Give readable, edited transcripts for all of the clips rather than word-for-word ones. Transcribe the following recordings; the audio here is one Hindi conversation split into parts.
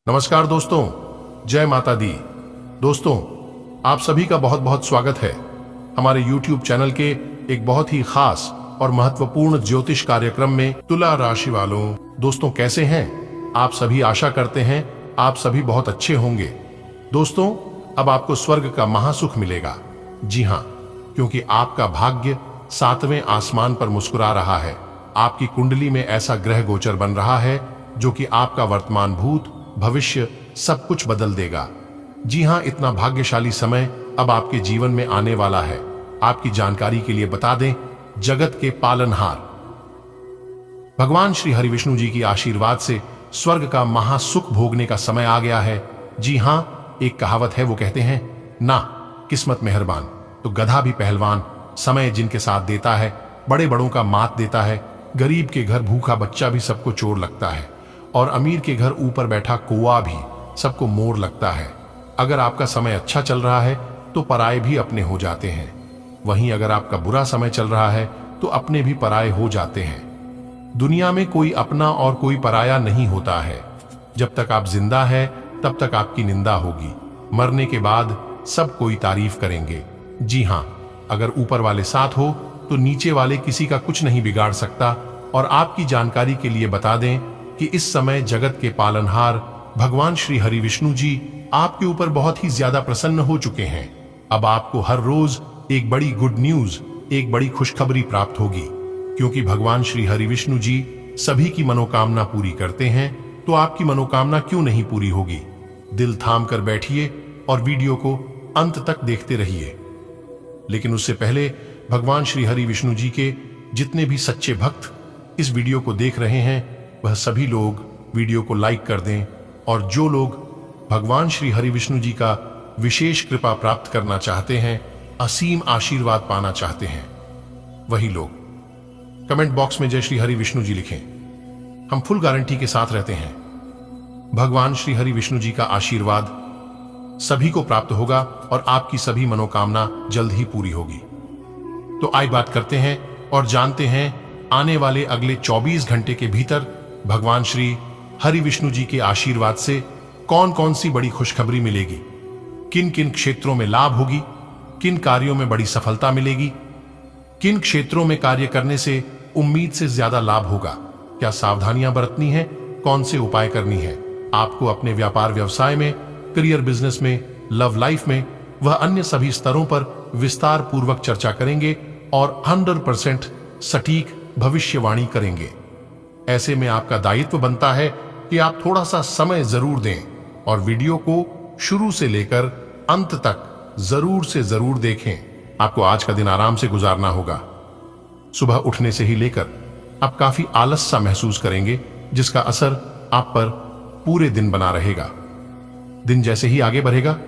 नमस्कार दोस्तों, जय माता दी। दोस्तों, आप सभी का बहुत बहुत स्वागत है हमारे YouTube चैनल के एक बहुत ही खास और महत्वपूर्ण ज्योतिष कार्यक्रम में। तुला राशि वालों, दोस्तों कैसे हैं आप सभी? आशा करते हैं आप सभी बहुत अच्छे होंगे। दोस्तों, अब आपको स्वर्ग का महासुख मिलेगा। जी हाँ, क्योंकि आपका भाग्य 7वें आसमान पर मुस्कुरा रहा है। आपकी कुंडली में ऐसा ग्रह गोचर बन रहा है जो कि आपका वर्तमान, भूत, भविष्य सब कुछ बदल देगा। जी हां, इतना भाग्यशाली समय अब आपके जीवन में आने वाला है। आपकी जानकारी के लिए बता दें, जगत के पालनहार भगवान श्री हरि विष्णु जी की आशीर्वाद से स्वर्ग का महासुख भोगने का समय आ गया है। जी हां, एक कहावत है, वो कहते हैं ना किस्मत मेहरबान तो गधा भी पहलवान। समय जिनके साथ देता है, बड़े बड़ों का मात देता है। गरीब के घर भूखा बच्चा भी सबको चोर लगता है, और अमीर के घर ऊपर बैठा कौवा भी सबको मोर लगता है। अगर आपका समय अच्छा चल रहा है तो पराये भी अपने हो जाते हैं, वहीं अगर आपका बुरा समय चल रहा है तो अपने भी पराये हो जाते हैं। दुनिया में कोई अपना और कोई पराया नहीं होता है। जब तक आप जिंदा है तब तक आपकी निंदा होगी, मरने के बाद सब कोई तारीफ करेंगे। जी हां, अगर ऊपर वाले साथ हो तो नीचे वाले किसी का कुछ नहीं बिगाड़ सकता। और आपकी जानकारी के लिए बता दें कि इस समय जगत के पालनहार भगवान श्री हरि विष्णु जी आपके ऊपर बहुत ही ज्यादा प्रसन्न हो चुके हैं। अब आपको हर रोज एक बड़ी गुड न्यूज, एक बड़ी खुशखबरी प्राप्त होगी, क्योंकि भगवान श्री हरि विष्णु जी सभी की मनोकामना पूरी करते हैं। तो आपकी मनोकामना क्यों नहीं पूरी होगी? दिल थाम कर बैठिए और वीडियो को अंत तक देखते रहिए। लेकिन उससे पहले भगवान श्री हरि विष्णु जी के जितने भी सच्चे भक्त इस वीडियो को देख रहे हैं, वह सभी लोग वीडियो को लाइक कर दें। और जो लोग भगवान श्री हरि विष्णु जी का विशेष कृपा प्राप्त करना चाहते हैं, असीम आशीर्वाद पाना चाहते हैं, वही लोग कमेंट बॉक्स में जय श्री हरि विष्णु जी लिखें। हम फुल गारंटी के साथ रहते हैं। भगवान श्री हरि विष्णु जी का आशीर्वाद सभी को प्राप्त होगा और आपकी सभी मनोकामना जल्द ही पूरी होगी। तो आइए बात करते हैं और जानते हैं आने वाले अगले 24 घंटे के भीतर भगवान श्री हरि विष्णु जी के आशीर्वाद से कौन कौन सी बड़ी खुशखबरी मिलेगी, किन किन क्षेत्रों में लाभ होगी, किन कार्यों में बड़ी सफलता मिलेगी, किन क्षेत्रों में कार्य करने से उम्मीद से ज्यादा लाभ होगा, क्या सावधानियां बरतनी है, कौन से उपाय करनी है। आपको अपने व्यापार व्यवसाय में, करियर बिजनेस में, लव लाइफ में, वह अन्य सभी स्तरों पर विस्तार पूर्वक चर्चा करेंगे और 100% सटीक भविष्यवाणी करेंगे। ऐसे में आपका दायित्व बनता है कि आप थोड़ा सा समय जरूर दें और वीडियो को शुरू से लेकर अंत तक जरूर से जरूर देखें। आपको आज का दिन आराम से गुजारना होगा। सुबह उठने से ही लेकर आप काफी आलस सा महसूस करेंगे, जिसका असर आप पर पूरे दिन बना रहेगा। दिन जैसे ही आगे बढ़ेगा,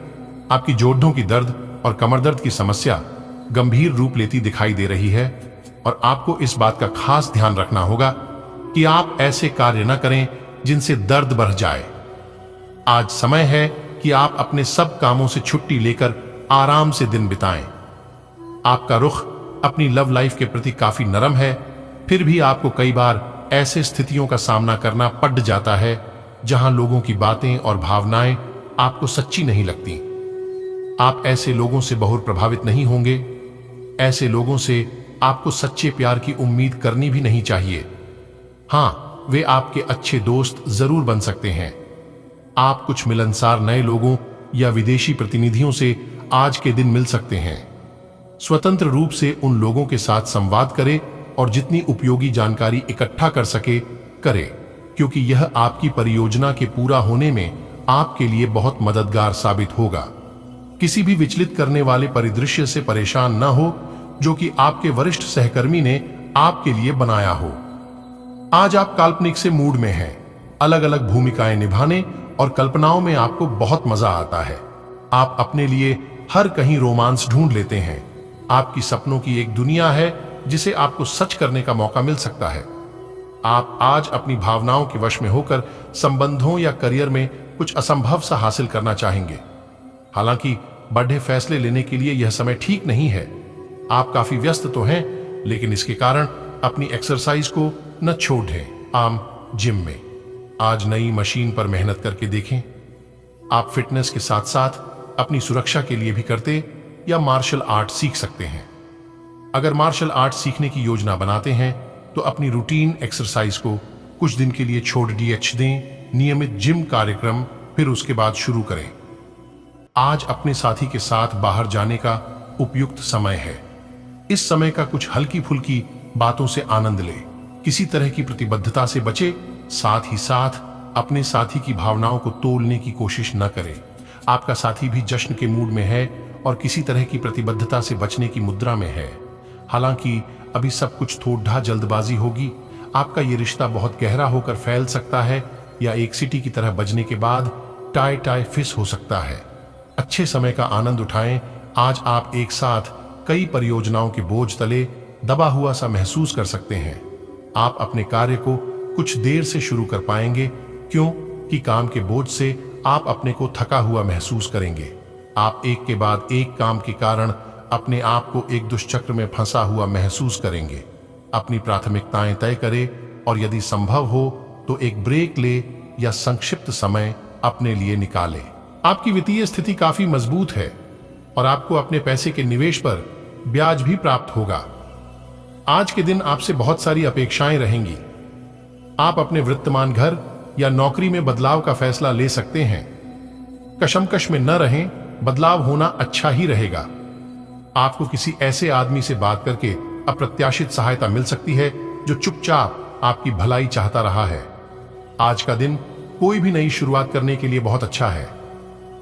आपकी जोड़ों की दर्द और कमर दर्द की समस्या गंभीर रूप लेती दिखाई दे रही है, और आपको इस बात का खास ध्यान रखना होगा कि आप ऐसे कार्य न करें जिनसे दर्द बढ़ जाए। आज समय है कि आप अपने सब कामों से छुट्टी लेकर आराम से दिन बिताएं। आपका रुख अपनी लव लाइफ के प्रति काफी नरम है, फिर भी आपको कई बार ऐसे स्थितियों का सामना करना पड़ जाता है जहां लोगों की बातें और भावनाएं आपको सच्ची नहीं लगती। आप ऐसे लोगों से बहुत प्रभावित नहीं होंगे। ऐसे लोगों से आपको सच्चे प्यार की उम्मीद करनी भी नहीं चाहिए। हां, वे आपके अच्छे दोस्त जरूर बन सकते हैं। आप कुछ मिलनसार नए लोगों या विदेशी प्रतिनिधियों से आज के दिन मिल सकते हैं। स्वतंत्र रूप से उन लोगों के साथ संवाद करें और जितनी उपयोगी जानकारी इकट्ठा कर सके करें, क्योंकि यह आपकी परियोजना के पूरा होने में आपके लिए बहुत मददगार साबित होगा। किसी भी विचलित करने वाले परिदृश्य से परेशान न हो जो कि आपके वरिष्ठ सहकर्मी ने आपके लिए बनाया हो। आज आप काल्पनिक से मूड में हैं। अलग अलग भूमिकाएं निभाने और कल्पनाओं में आपको बहुत मजा आता है। आप अपने लिए हर कहीं रोमांस ढूंढ लेते हैं। आपकी सपनों की एक दुनिया है जिसे आपको सच करने का मौका मिल सकता है। आप आज अपनी भावनाओं के वश में होकर संबंधों या करियर में कुछ असंभव सा हासिल करना चाहेंगे। हालांकि बड़े फैसले लेने के लिए यह समय ठीक नहीं है। आप काफी व्यस्त तो हैं, लेकिन इसके कारण अपनी एक्सरसाइज को न छोड़ दें। जिम में आज नई मशीन पर मेहनत करके देखें। आप फिटनेस के साथ साथ अपनी सुरक्षा के लिए भी करते या मार्शल आर्ट सीख सकते हैं। अगर मार्शल आर्ट सीखने की योजना बनाते हैं तो अपनी रूटीन एक्सरसाइज को कुछ दिन के लिए छोड़ दें, नियमित जिम कार्यक्रम फिर उसके बाद शुरू करें। आज अपने साथी के साथ बाहर जाने का उपयुक्त समय है। इस समय का कुछ हल्की फुल्की बातों से आनंद ले, किसी तरह की प्रतिबद्धता से बचे, साथ ही साथ अपने साथी की भावनाओं को तोड़ने की कोशिश न करें। आपका साथी भी जश्न के मूड में है और किसी तरह की प्रतिबद्धता से बचने की मुद्रा में है। हालांकि अभी सब कुछ थोड़ा जल्दबाजी होगी। आपका ये रिश्ता बहुत गहरा होकर फैल सकता है या एक सीटी की तरह बजने के बाद टाई टाई फिस हो सकता है। अच्छे समय का आनंद उठाएं। आज आप एक साथ कई परियोजनाओं के बोझ तले दबा हुआ सा महसूस कर सकते हैं। आप अपने कार्य को कुछ देर से शुरू कर पाएंगे, क्योंकि काम के बोझ से आप अपने को थका हुआ महसूस करेंगे। आप एक के बाद एक काम के कारण अपने आप को एक दुष्चक्र में फंसा हुआ महसूस करेंगे। अपनी प्राथमिकताएं तय करें और यदि संभव हो तो एक ब्रेक ले या संक्षिप्त समय अपने लिए निकालें। आपकी वित्तीय स्थिति काफी मजबूत है और आपको अपने पैसे के निवेश पर ब्याज भी प्राप्त होगा। आज के दिन आपसे बहुत सारी अपेक्षाएं रहेंगी। आप अपने वर्तमान घर या नौकरी में बदलाव का फैसला ले सकते हैं। कशमकश में न रहें, बदलाव होना अच्छा ही रहेगा। आपको किसी ऐसे आदमी से बात करके अप्रत्याशित सहायता मिल सकती है जो चुपचाप आपकी भलाई चाहता रहा है। आज का दिन कोई भी नई शुरुआत करने के लिए बहुत अच्छा है।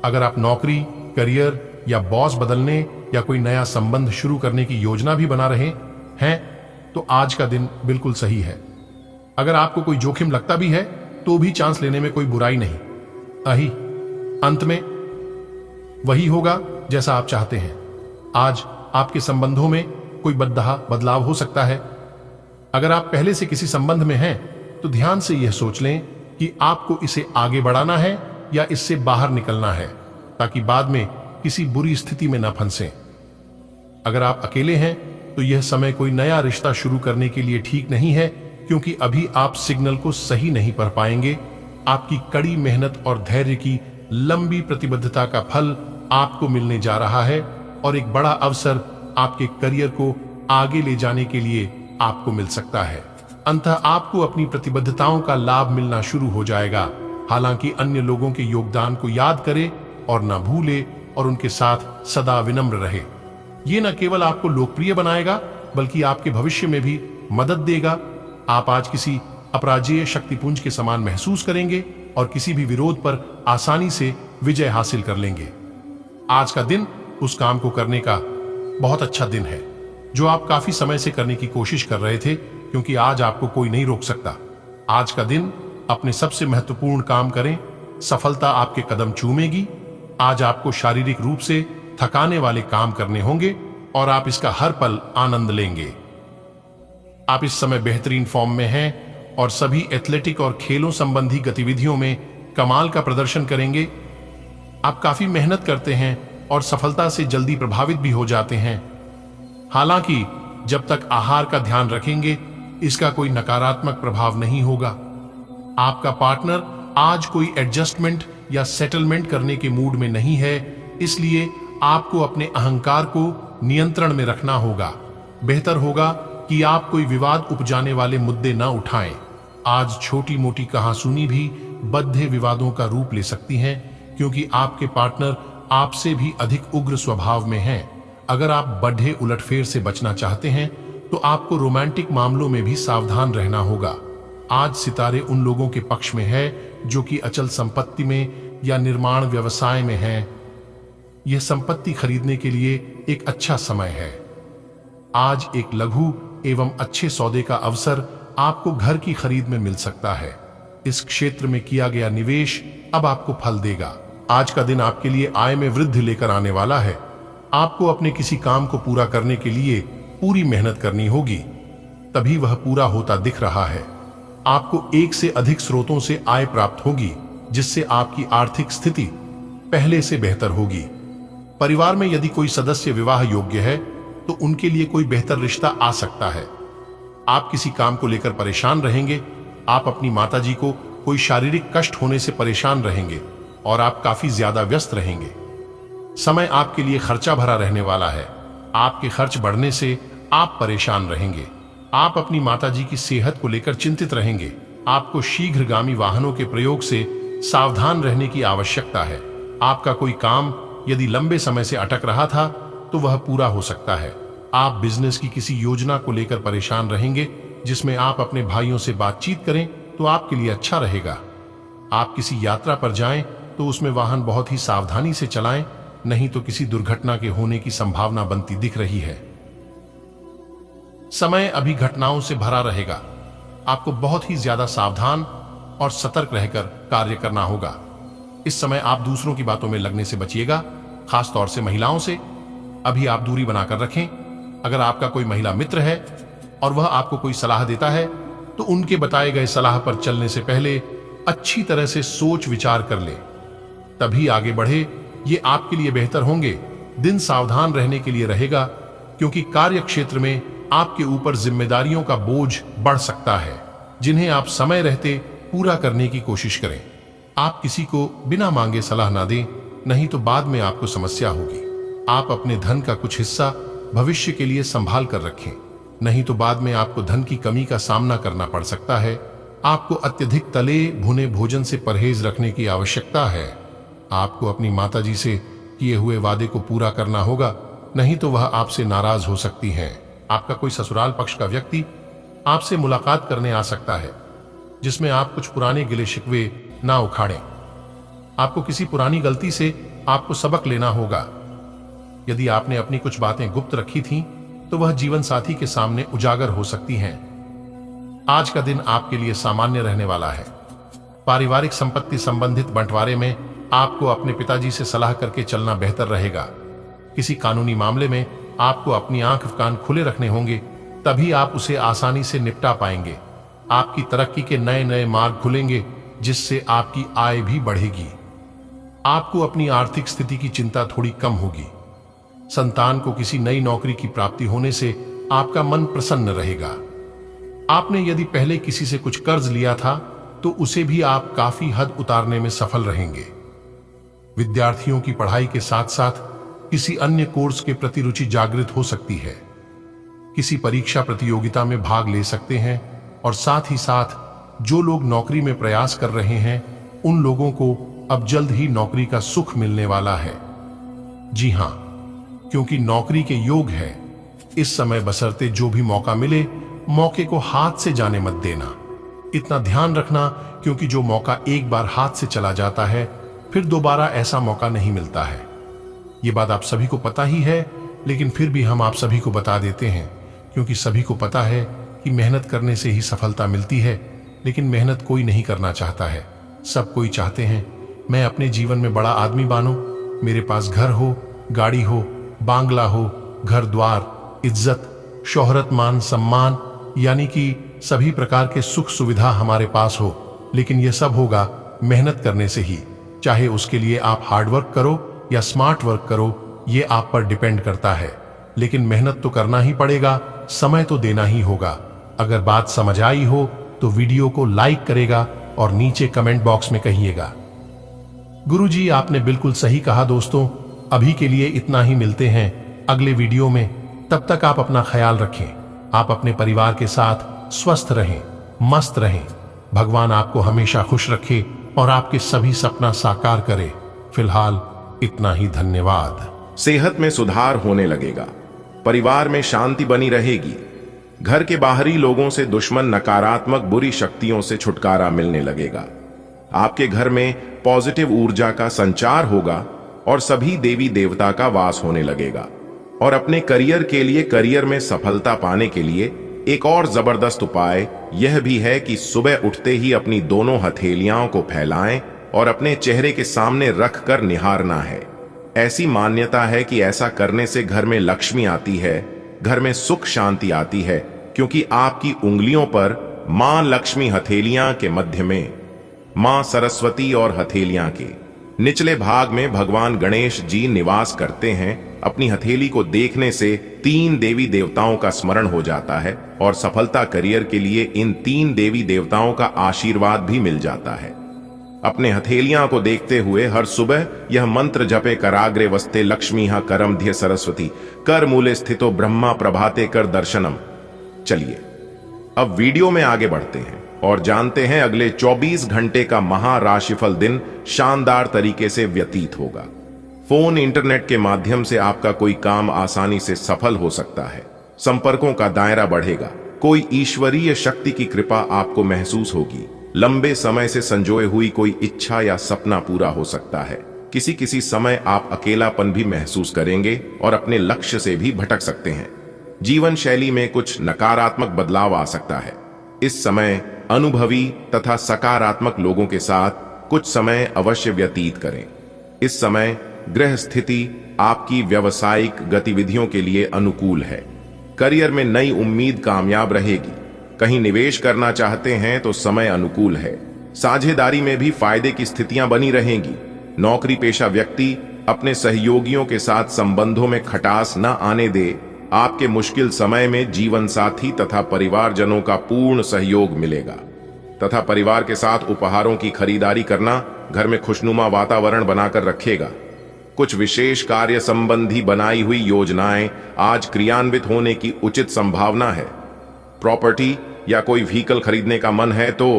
अगर आप नौकरी, करियर या बॉस बदलने या कोई नया संबंध शुरू करने की योजना भी बना रहे हैं तो आज का दिन बिल्कुल सही है। अगर आपको कोई जोखिम लगता भी है तो भी चांस लेने में कोई बुराई नहीं। अंत में वही होगा जैसा आप चाहते हैं। आज आपके संबंधों में कोई बदलाव हो सकता है। अगर आप पहले से किसी संबंध में हैं तो ध्यान से यह सोच लें कि आपको इसे आगे बढ़ाना है या इससे बाहर निकलना है, ताकि बाद में किसी बुरी स्थिति में न फंसें। अगर आप अकेले हैं तो यह समय कोई नया रिश्ता शुरू करने के लिए ठीक नहीं है, क्योंकि अभी आप सिग्नल को सही नहीं पढ़ पाएंगे। आपकी कड़ी मेहनत और धैर्य की लंबी प्रतिबद्धता का फल आपको मिलने जा रहा है और एक बड़ा अवसर आपके करियर को आगे ले जाने के लिए आपको मिल सकता है। अंततः आपको अपनी प्रतिबद्धताओं का लाभ मिलना शुरू हो जाएगा। हालांकि अन्य लोगों के योगदान को याद करें और न भूले और उनके साथ सदा विनम्र रहे। ये न केवल आपको लोकप्रिय बनाएगा बल्कि आपके भविष्य में भी मदद देगा। आप आज किसी अपराजेय शक्तिपुंज के समान महसूस करेंगे और किसी भी विरोध पर आसानी से विजय हासिल कर लेंगे। आज का दिन उस काम को करने का बहुत अच्छा दिन है जो आप काफी समय से करने की कोशिश कर रहे थे, क्योंकि आज आपको कोई नहीं रोक सकता। आज का दिन अपने सबसे महत्वपूर्ण काम करें, सफलता आपके कदम चूमेगी। आज आपको शारीरिक रूप से थकाने वाले काम करने होंगे और आप इसका हर पल आनंद लेंगे। आप इस समय बेहतरीन फॉर्म में हैं और सभी एथलेटिक और खेलों संबंधी गतिविधियों में कमाल का प्रदर्शन करेंगे। आप काफी मेहनत करते हैं और सफलता से जल्दी प्रभावित भी हो जाते हैं। हालांकि जब तक आहार का ध्यान रखेंगे इसका कोई नकारात्मक प्रभाव नहीं होगा। आपका पार्टनर आज कोई एडजस्टमेंट या सेटलमेंट करने के मूड में नहीं है, इसलिए आपको अपने अहंकार को नियंत्रण में रखना होगा। बेहतर होगा कि आप कोई विवाद उपजाने वाले मुद्दे न उठाएं। आज छोटी मोटी कहासुनी भी बड़े विवादों का रूप ले सकती हैं, क्योंकि आपके पार्टनर आपसे भी अधिक उग्र स्वभाव में हैं। अगर आप बढ़े उलटफेर से बचना चाहते हैं तो आपको रोमांटिक मामलों में भी सावधान रहना होगा। आज सितारे उन लोगों के पक्ष में है जो कि अचल संपत्ति में या निर्माण व्यवसाय में हैं। यह संपत्ति खरीदने के लिए एक अच्छा समय है। आज एक लघु एवं अच्छे सौदे का अवसर आपको घर की खरीद में मिल सकता है। इस क्षेत्र में किया गया निवेश अब आपको फल देगा। आज का दिन आपके लिए आय में वृद्धि लेकर आने वाला है। आपको अपने किसी काम को पूरा करने के लिए पूरी मेहनत करनी होगी, तभी वह पूरा होता दिख रहा है। आपको एक से अधिक स्रोतों से आय प्राप्त होगी, जिससे आपकी आर्थिक स्थिति पहले से बेहतर होगी। परिवार में यदि कोई सदस्य विवाह योग्य है तो उनके लिए कोई बेहतर रिश्ता आ सकता है। आप किसी काम को लेकर परेशान रहेंगे। आप अपनी माताजी को कोई शारीरिक कष्ट होने से परेशान रहेंगे और आप काफी ज्यादा व्यस्त रहेंगे। समय आपके लिए खर्चा भरा रहने वाला है। आपके खर्च बढ़ने से आप परेशान रहेंगे। आप अपनी माताजी की सेहत को लेकर चिंतित रहेंगे। आपको शीघ्रगामी वाहनों के प्रयोग से सावधान रहने की आवश्यकता है। आपका कोई काम यदि लंबे समय से अटक रहा था तो वह पूरा हो सकता है। आप बिजनेस की किसी योजना को लेकर परेशान रहेंगे, जिसमें आप अपने भाइयों से बातचीत करें तो आपके लिए अच्छा रहेगा। आप किसी यात्रा पर जाएं तो उसमें वाहन बहुत ही सावधानी से चलाएं, नहीं तो किसी दुर्घटना के होने की संभावना बनती दिख रही है। समय अभी घटनाओं से भरा रहेगा। आपको बहुत ही ज्यादा सावधान और सतर्क रहकर कार्य करना होगा। इस समय आप दूसरों की बातों में लगने से बचिएगा, खास तौर से महिलाओं से। अभी आप दूरी बनाकर रखें। अगर आपका कोई महिला मित्र है और वह आपको कोई सलाह देता है तो उनके बताए गए सलाह पर चलने से पहले अच्छी तरह से सोच विचार कर ले, तभी आगे बढ़े। ये आपके लिए बेहतर होंगे। दिन सावधान रहने के लिए रहेगा, क्योंकि कार्य क्षेत्र में आपके ऊपर जिम्मेदारियों का बोझ बढ़ सकता है, जिन्हें आप समय रहते पूरा करने की कोशिश करें। आप किसी को बिना मांगे सलाह ना दें, नहीं तो बाद में आपको समस्या होगी। आप अपने धन का कुछ हिस्सा भविष्य के लिए संभाल कर रखें, नहीं तो बाद में आपको धन की कमी का सामना करना पड़ सकता है। आपको अत्यधिक तले भुने भोजन से परहेज रखने की आवश्यकता है। आपको अपनी माताजी से किए हुए वादे को पूरा करना होगा, नहीं तो वह आपसे नाराज हो सकती हैं। आपका कोई ससुराल पक्ष का व्यक्ति आपसे मुलाकात करने आ सकता है, जिसमें आप कुछ पुराने गिले शिकवे ना उखाड़ें। आपको किसी पुरानी गलती से आपको सबक लेना होगा। यदि आपने अपनी कुछ बातें गुप्त रखी थीं, तो वह जीवन साथी के सामने उजागर हो सकती हैं। आज का दिन आपके लिए सामान्य रहने वाला है। पारिवारिक संपत्ति संबंधित बंटवारे में आपको अपने पिताजी से सलाह करके चलना बेहतर रहेगा। किसी कानूनी मामले में आपको अपनी आंख कान खुले रखने होंगे, तभी आप उसे आसानी से निपटा पाएंगे। आपकी तरक्की के नए नए मार्ग खुलेंगे, जिससे आपकी आय भी बढ़ेगी। आपको अपनी आर्थिक स्थिति की चिंता थोड़ी कम होगी। संतान को किसी नई नौकरी की प्राप्ति होने से आपका मन प्रसन्न रहेगा। आपने यदि पहले किसी से कुछ कर्ज लिया था तो उसे भी आप काफी हद उतारने में सफल रहेंगे। विद्यार्थियों की पढ़ाई के साथ साथ किसी अन्य कोर्स के प्रति रुचि जागृत हो सकती है। किसी परीक्षा प्रतियोगिता में भाग ले सकते हैं, और साथ ही साथ जो लोग नौकरी में प्रयास कर रहे हैं उन लोगों को अब जल्द ही नौकरी का सुख मिलने वाला है। जी हां, क्योंकि नौकरी के योग है। इस समय बशर्ते जो भी मौका मिले, मौके को हाथ से जाने मत देना। इतना ध्यान रखना, क्योंकि जो मौका एक बार हाथ से चला जाता है फिर दोबारा ऐसा मौका नहीं मिलता है। ये बात आप सभी को पता ही है, लेकिन फिर भी हम आप सभी को बता देते हैं, क्योंकि सभी को पता है कि मेहनत करने से ही सफलता मिलती है, लेकिन मेहनत कोई नहीं करना चाहता है। सब कोई चाहते हैं मैं अपने जीवन में बड़ा आदमी बनूं, मेरे पास घर हो, गाड़ी हो, बांग्ला हो, घर द्वार, इज्जत, शोहरत, मान सम्मान, यानी कि सभी प्रकार के सुख सुविधा हमारे पास हो। लेकिन यह सब होगा मेहनत करने से ही। चाहे उसके लिए आप हार्ड वर्क करो या स्मार्ट वर्क करो, ये आप पर डिपेंड करता है। लेकिन मेहनत तो करना ही पड़ेगा, समय तो देना ही होगा। अगर बात समझ आई हो तो वीडियो को लाइक करेगा और नीचे कमेंट बॉक्स में कहिएगा। गुरुजी, आपने बिल्कुल सही कहा दोस्तों। अभी के लिए इतना ही, मिलते हैं अगले वीडियो में। तब तक आप अपना ख्याल रखें। आप अपने परिवार के साथ स्वस्थ रहें, मस्त रहें। भगवान आपको हमेशा खुश रखे और आपके सभी सपना साकार करे। फिलहाल इतना ही, धन्यवाद। सेहत में सुधार होने लगेगा, परिवार में शांति बनी रहेगी, घर के बाहरी लोगों से दुश्मन नकारात्मक बुरी शक्तियों से छुटकारा मिलने लगेगा। आपके घर में पॉजिटिव ऊर्जा का संचार होगा और सभी देवी देवता का वास होने लगेगा। और अपने करियर के लिए, करियर में सफलता पाने के लिए एक और जबरदस्त उपाय यह भी है कि सुबह उठते ही अपनी दोनों हथेलियां को फैलाएं और अपने चेहरे के सामने रख कर निहारना है। ऐसी मान्यता है कि ऐसा करने से घर में लक्ष्मी आती है, घर में सुख शांति आती है, क्योंकि आपकी उंगलियों पर मां लक्ष्मी हथेलियां के मध्य में, मां सरस्वती और हथेलियां के निचले भाग में भगवान गणेश जी निवास करते हैं। अपनी हथेली को देखने से 3 देवी देवताओं का स्मरण हो जाता है और सफलता करियर के लिए इन 3 देवी देवताओं का आशीर्वाद भी मिल जाता है। अपने हथेलियां को देखते हुए हर सुबह यह मंत्र जपे कराग्रे वस्ते लक्ष्मी करम ध्य सरस्वती कर मूले स्थितो ब्रह्मा प्रभाते कर दर्शनम। चलिए अब वीडियो में आगे बढ़ते हैं और जानते हैं अगले 24 घंटे का महाराशिफल दिन शानदार तरीके से व्यतीत होगा। फोन इंटरनेट के माध्यम से आपका कोई काम आसानी से सफल हो सकता है। संपर्कों का दायरा बढ़ेगा। कोई ईश्वरीय शक्ति की कृपा आपको महसूस होगी। लंबे समय से संजोए हुई कोई इच्छा या सपना पूरा हो सकता है। किसी समय आप अकेलापन भी महसूस करेंगे और अपने लक्ष्य से भी भटक सकते हैं। जीवन शैली में कुछ नकारात्मक बदलाव आ सकता है। इस समय अनुभवी तथा सकारात्मक लोगों के साथ कुछ समय अवश्य व्यतीत करें। इस समय ग्रह स्थिति आपकी व्यावसायिक गतिविधियों के लिए अनुकूल है। करियर में नई उम्मीद कामयाब रहेगी। कहीं निवेश करना चाहते हैं तो समय अनुकूल है। साझेदारी में भी फायदे की स्थितियां बनी रहेंगी। नौकरी पेशा व्यक्ति अपने सहयोगियों के साथ संबंधों में खटास न आने दे। आपके मुश्किल समय में जीवन साथी तथा परिवारजनों का पूर्ण सहयोग मिलेगा तथा परिवार के साथ उपहारों की खरीदारी करना घर में खुशनुमा वातावरण बनाकर रखेगा। कुछ विशेष कार्य संबंधी बनाई हुई योजनाएं आज क्रियान्वित होने की उचित संभावना है। प्रॉपर्टी या कोई व्हीकल खरीदने का मन है तो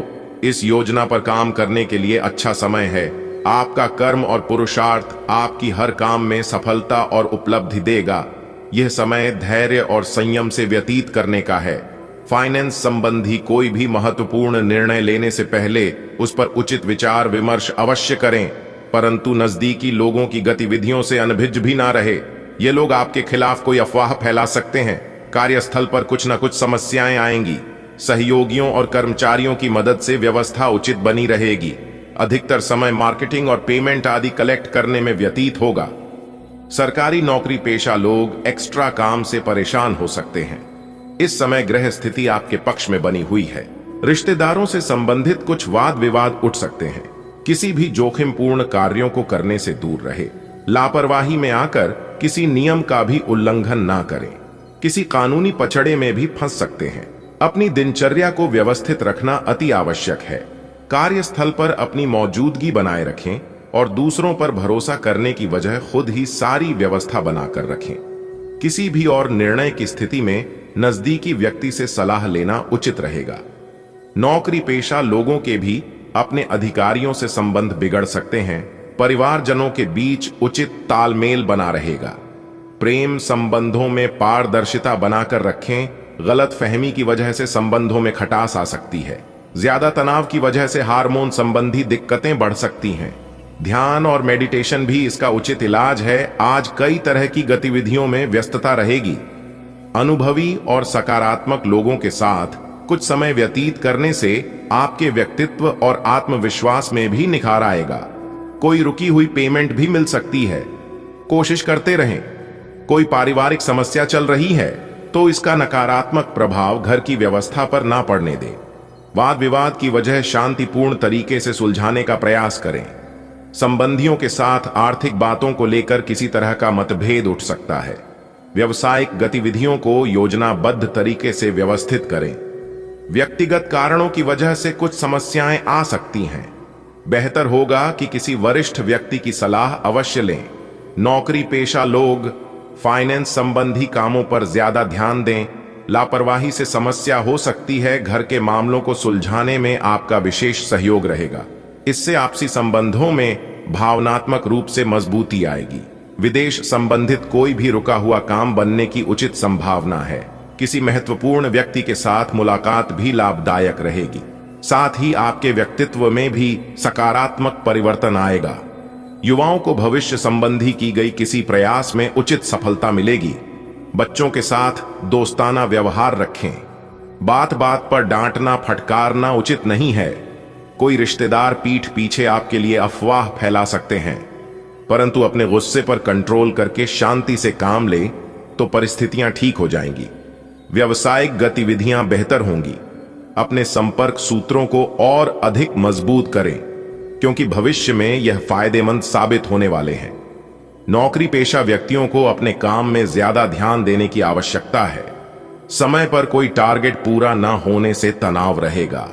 इस योजना पर काम करने के लिए अच्छा समय है। आपका कर्म और पुरुषार्थ आपकी हर काम में सफलता और उपलब्धि देगा। यह समय धैर्य और संयम से व्यतीत करने का है। फाइनेंस संबंधी कोई भी महत्वपूर्ण निर्णय लेने से पहले उस पर उचित विचार विमर्श अवश्य करें, परंतु नजदीकी लोगों की गतिविधियों से अनभिज्ञ भी ना रहे। ये लोग आपके खिलाफ कोई अफवाह फैला सकते हैं। कार्यस्थल पर कुछ न कुछ समस्याएं आएंगी। सहयोगियों और कर्मचारियों की मदद से व्यवस्था उचित बनी रहेगी। अधिकतर समय मार्केटिंग और पेमेंट आदि कलेक्ट करने में व्यतीत होगा। सरकारी नौकरी पेशा लोग एक्स्ट्रा काम से परेशान हो सकते हैं। इस समय ग्रह स्थिति आपके पक्ष में बनी हुई है। रिश्तेदारों से संबंधित कुछ वाद विवाद उठ सकते हैं। किसी भी जोखिमपूर्ण कार्यों को करने से दूर रहे। लापरवाही में आकर किसी नियम का भी उल्लंघन ना करें। किसी कानूनी पचड़े में भी फंस सकते हैं। अपनी दिनचर्या को व्यवस्थित रखना अति आवश्यक है। कार्यस्थल पर अपनी मौजूदगी बनाए रखें और दूसरों पर भरोसा करने की वजह खुद ही सारी व्यवस्था बनाकर रखें। किसी भी और निर्णय की स्थिति में नजदीकी व्यक्ति से सलाह लेना उचित रहेगा। नौकरी पेशा लोगों के भी अपने अधिकारियों से संबंध बिगड़ सकते हैं। परिवारजनों के बीच उचित तालमेल बना रहेगा। प्रेम संबंधों में पारदर्शिता बनाकर रखें। गलत फहमी की वजह से संबंधों में खटास आ सकती है। ज्यादा तनाव की वजह से हार्मोन संबंधी दिक्कतें बढ़ सकती हैं। ध्यान और मेडिटेशन भी इसका उचित इलाज है। आज कई तरह की गतिविधियों में व्यस्तता रहेगी। अनुभवी और सकारात्मक लोगों के साथ कुछ समय व्यतीत करने से आपके व्यक्तित्व और आत्मविश्वास में भी निखार आएगा। कोई रुकी हुई पेमेंट भी मिल सकती है। कोशिश करते रहें। कोई पारिवारिक समस्या चल रही है तो इसका नकारात्मक प्रभाव घर की व्यवस्था पर ना पड़ने दें। वाद विवाद की वजह शांतिपूर्ण तरीके से सुलझाने का प्रयास करें। संबंधियों के साथ आर्थिक बातों को लेकर किसी तरह का मतभेद उठ सकता है। व्यवसायिक गतिविधियों को योजनाबद्ध तरीके से व्यवस्थित करें। व्यक्तिगत कारणों की वजह से कुछ समस्याएं आ सकती हैं। बेहतर होगा कि किसी वरिष्ठ व्यक्ति की सलाह अवश्य लें। नौकरी पेशा लोग फाइनेंस संबंधी कामों पर ज्यादा ध्यान दें। लापरवाही से समस्या हो सकती है। घर के मामलों को सुलझाने में आपका विशेष सहयोग रहेगा। इससे आपसी संबंधों में भावनात्मक रूप से मजबूती आएगी। विदेश संबंधित कोई भी रुका हुआ काम बनने की उचित संभावना है। किसी महत्वपूर्ण व्यक्ति के साथ मुलाकात भी लाभदायक रहेगी। साथ ही आपके व्यक्तित्व में भी सकारात्मक परिवर्तन आएगा। युवाओं को भविष्य संबंधी की गई किसी प्रयास में उचित सफलता मिलेगी। बच्चों के साथ दोस्ताना व्यवहार रखें। बात बात पर डांटना फटकारना उचित नहीं है। कोई रिश्तेदार पीठ पीछे आपके लिए अफवाह फैला सकते हैं, परंतु अपने गुस्से पर कंट्रोल करके शांति से काम ले तो परिस्थितियां ठीक हो जाएंगी। व्यावसायिक गतिविधियां बेहतर होंगी। अपने संपर्क सूत्रों को और अधिक मजबूत करें, क्योंकि भविष्य में यह फायदेमंद साबित होने वाले हैं। नौकरी पेशा व्यक्तियों को अपने काम में ज्यादा ध्यान देने की आवश्यकता है। समय पर कोई टारगेट पूरा न होने से तनाव रहेगा।